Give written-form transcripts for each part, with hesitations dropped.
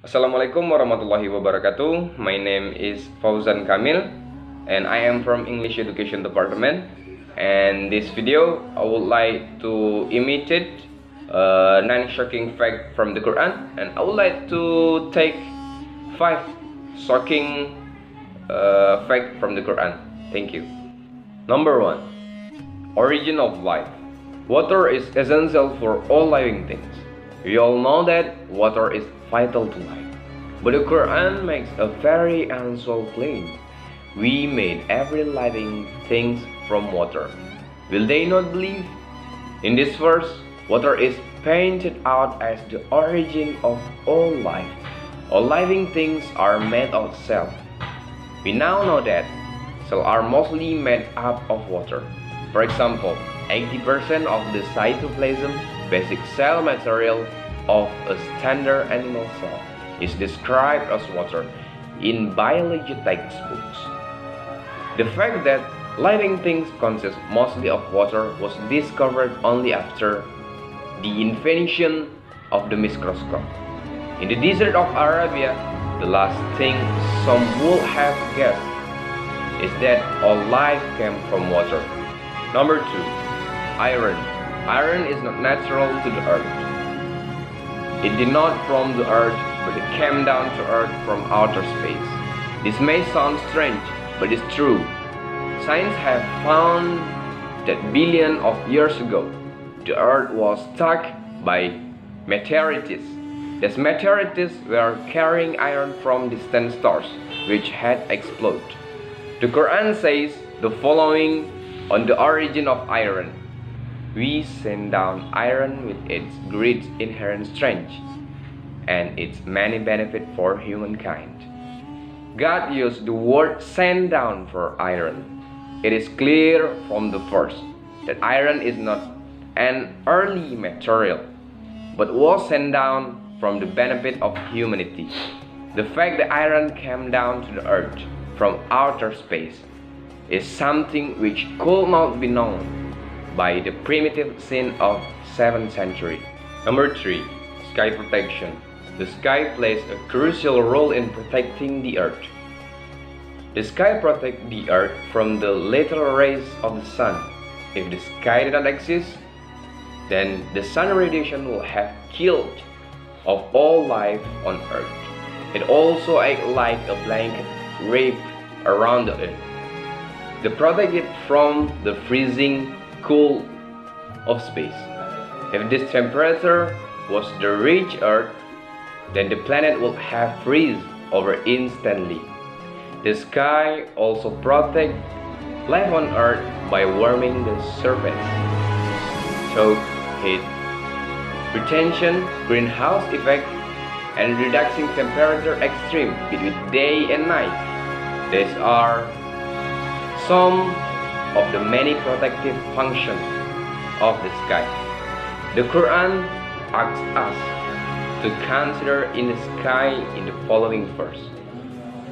Assalamualaikum warahmatullahi wabarakatuh. My name is Fauzan Kamil and I am from English Education Department. And this video I would like to imitate a non-shocking fact from the Quran, and I would like to take 5 shocking fact from the Quran. Thank you. Number 1. Origin of life. Water is essential for all living things. We all know that water is vital to life. But the Quran makes a very unusual claim. We made every living thing from water. Will they not believe? In this verse, water is painted out as the origin of all life. All living things are made of cells. We now know that cells are mostly made up of water. For example, 80% of the cytoplasm, basic cell material of a standard animal cell, is described as water in biology textbooks. The fact that living things consist mostly of water was discovered only after the invention of the microscope. In the desert of Arabia, the last thing some would have guessed is that all life came from water. Number 2. Iron. Iron is not natural to the earth. It did not from the earth, but it came down to earth from outer space. This may sound strange, but it's true. Science have found that billions of years ago, the earth was struck by meteorites. These meteorites were carrying iron from distant stars, which had exploded. The Quran says the following on the origin of iron. We send down iron with its great inherent strength and its many benefits for humankind. God used the word send down for iron. It is clear from the verse that iron is not an early material, but was sent down from the benefit of humanity. The fact that iron came down to the earth from outer space is something which could not be known by the primitive scene of 7th century. Number 3. Sky protection. The sky plays a crucial role in protecting the earth. The sky protects the earth from the lethal rays of the sun. If the sky did not exist, then the sun radiation will have killed of all life on earth. It also acts like a blanket wrapped around the earth to protect it from the freezing cool of space. If this temperature was to reach Earth, then the planet would have freeze over instantly. The sky also protects life on Earth by warming the surface. So, heat retention, greenhouse effect, and reducing temperature extreme between day and night. These are some of the many protective functions of the sky. The Quran asks us to consider in the sky in the following verse.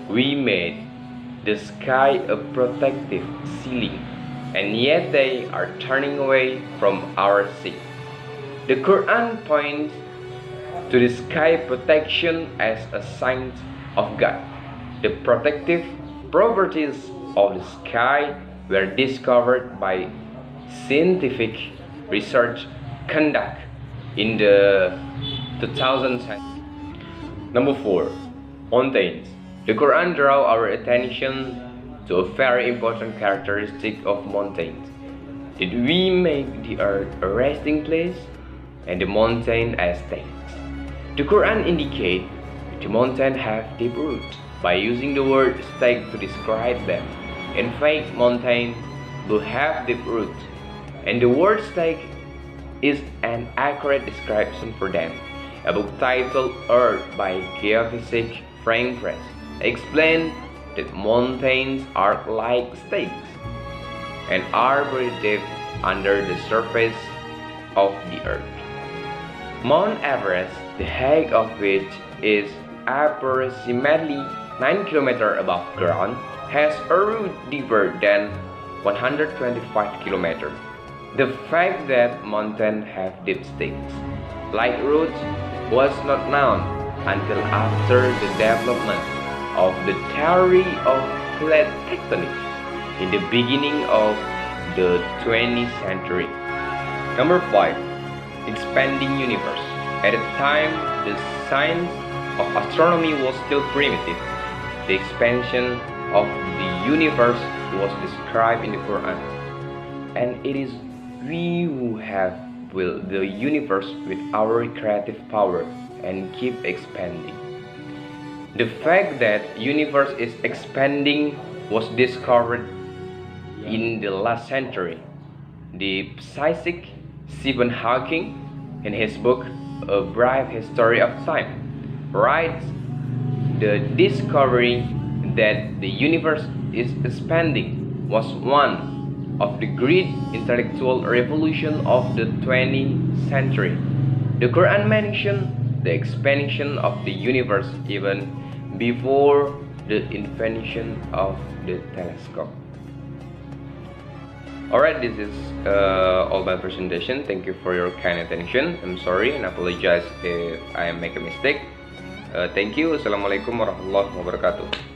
We made the sky a protective ceiling, and yet they are turning away from our sight. The Quran points to the sky protection as a sign of God. The protective properties of the sky were discovered by scientific research conduct in the 2000s. Number 4. Mountains. The Quran draws our attention to a very important characteristic of mountains. Did we make the earth a resting place and the mountain as stakes? The Quran indicates the mountains have deep roots by using the word stake to describe them. In fact, mountains do have deep roots, and the word stake is an accurate description for them. A book titled Earth by geophysicist Frank Press explains that mountains are like stakes and are buried deep under the surface of the earth. Mount Everest, the height of which is approximately 9 km above ground, has a route deeper than 125 km. The fact that mountains have deep stakes, like roots, was not known until after the development of the theory of plate tectonics in the beginning of the 20th century. Number 5. Expanding universe. At the time, the science of astronomy was still primitive. The expansion of the universe was described in the Quran, and it is we who have built the universe with our creative power and keep expanding. The fact that universe is expanding was discovered in the last century. The physicist Stephen Hawking, in his book A Brief History of Time, writes the discovery that the universe is expanding was one of the great intellectual revolution of the 20th century. The Quran mentions the expansion of the universe even before the invention of the telescope. Alright, this is all my presentation. Thank you for your kind attention. I'm sorry and apologize if I make a mistake. Thank you. Assalamualaikum warahmatullahi wabarakatuh.